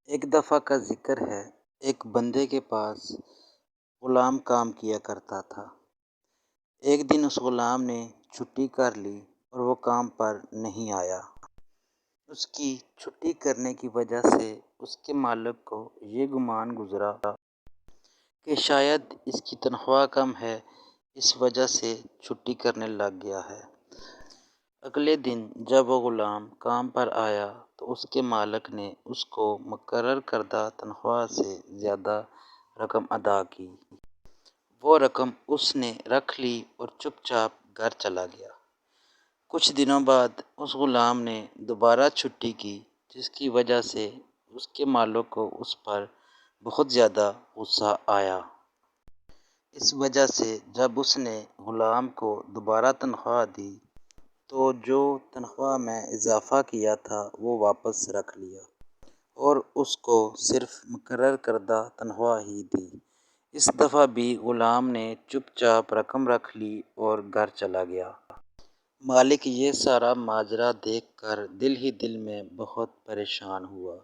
ایک دفعہ کا ذکر ہے، ایک بندے کے پاس غلام کام کیا کرتا تھا۔ ایک دن اس غلام نے چھٹی کر لی اور وہ کام پر نہیں آیا۔ اس کی چھٹی کرنے کی وجہ سے اس کے مالک کو یہ گمان گزرا کہ شاید اس کی تنخواہ کم ہے، اس وجہ سے چھٹی کرنے لگ گیا ہے۔ اگلے دن جب وہ غلام کام پر آیا تو اس کے مالک نے اس کو مقرر کردہ تنخواہ سے زیادہ رقم ادا کی۔ وہ رقم اس نے رکھ لی اور چپ چاپ گھر چلا گیا۔ کچھ دنوں بعد اس غلام نے دوبارہ چھٹی کی، جس کی وجہ سے اس کے مالک کو اس پر بہت زیادہ غصہ آیا۔ اس وجہ سے جب اس نے غلام کو دوبارہ تنخواہ دی تو جو تنخواہ میں اضافہ کیا تھا وہ واپس رکھ لیا اور اس کو صرف مقرر کردہ تنخواہ ہی دی۔ اس دفعہ بھی غلام نے چپ چاپ رقم رکھ لی اور گھر چلا گیا۔ مالک یہ سارا ماجرا دیکھ کر دل ہی دل میں بہت پریشان ہوا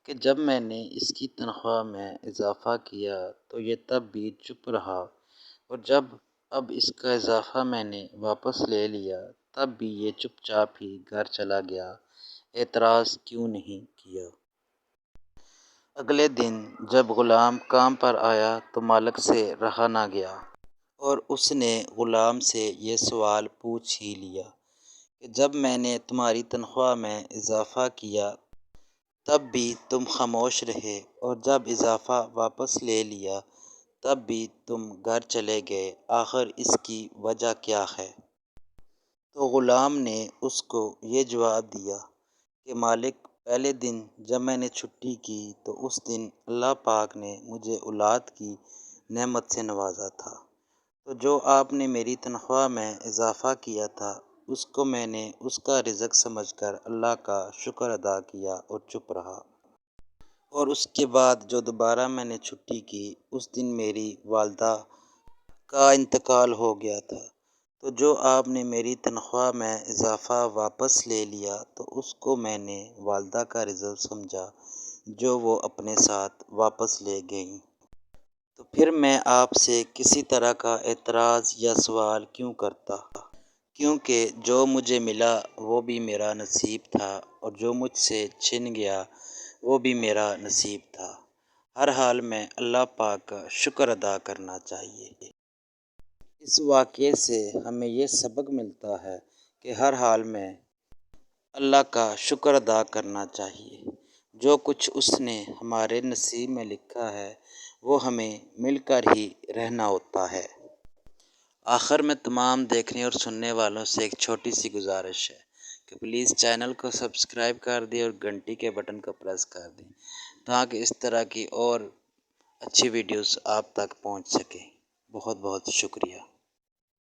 کہ جب میں نے اس کی تنخواہ میں اضافہ کیا تو یہ تب بھی چپ رہا، اور جب اب اس کا اضافہ میں نے واپس لے لیا تب بھی یہ چپ چاپ ہی گھر چلا گیا، اعتراض کیوں نہیں کیا۔ اگلے دن جب غلام کام پر آیا تو مالک سے رہا نہ گیا اور اس نے غلام سے یہ سوال پوچھ ہی لیا کہ جب میں نے تمہاری تنخواہ میں اضافہ کیا تب بھی تم خاموش رہے، اور جب اضافہ واپس لے لیا تب بھی تم گھر چلے گئے، آخر اس کی وجہ کیا ہے؟ تو غلام نے اس کو یہ جواب دیا کہ مالک، پہلے دن جب میں نے چھٹی کی تو اس دن اللہ پاک نے مجھے اولاد کی نعمت سے نوازا تھا، تو جو آپ نے میری تنخواہ میں اضافہ کیا تھا اس کو میں نے اس کا رزق سمجھ کر اللہ کا شکر ادا کیا اور چپ رہا۔ اور اس کے بعد جو دوبارہ میں نے چھٹی کی اس دن میری والدہ کا انتقال ہو گیا تھا، تو جو آپ نے میری تنخواہ میں اضافہ واپس لے لیا تو اس کو میں نے والدہ کا رزق سمجھا جو وہ اپنے ساتھ واپس لے گئیں۔ تو پھر میں آپ سے کسی طرح کا اعتراض یا سوال کیوں کرتا؟ کیونکہ جو مجھے ملا وہ بھی میرا نصیب تھا، اور جو مجھ سے چھن گیا وہ بھی میرا نصیب تھا۔ ہر حال میں اللہ پاک کا شکر ادا کرنا چاہیے۔ اس واقعے سے ہمیں یہ سبق ملتا ہے کہ ہر حال میں اللہ کا شکر ادا کرنا چاہیے۔ جو کچھ اس نے ہمارے نصیب میں لکھا ہے وہ ہمیں مل کر ہی رہنا ہوتا ہے۔ آخر میں تمام دیکھنے اور سننے والوں سے ایک چھوٹی سی گزارش ہے کہ پلیز چینل کو سبسکرائب کر دیں اور گھنٹی کے بٹن کو پریس کر دیں تاکہ اس طرح کی اور اچھی ویڈیوز آپ تک پہنچ سکیں۔ بہت بہت شکریہ۔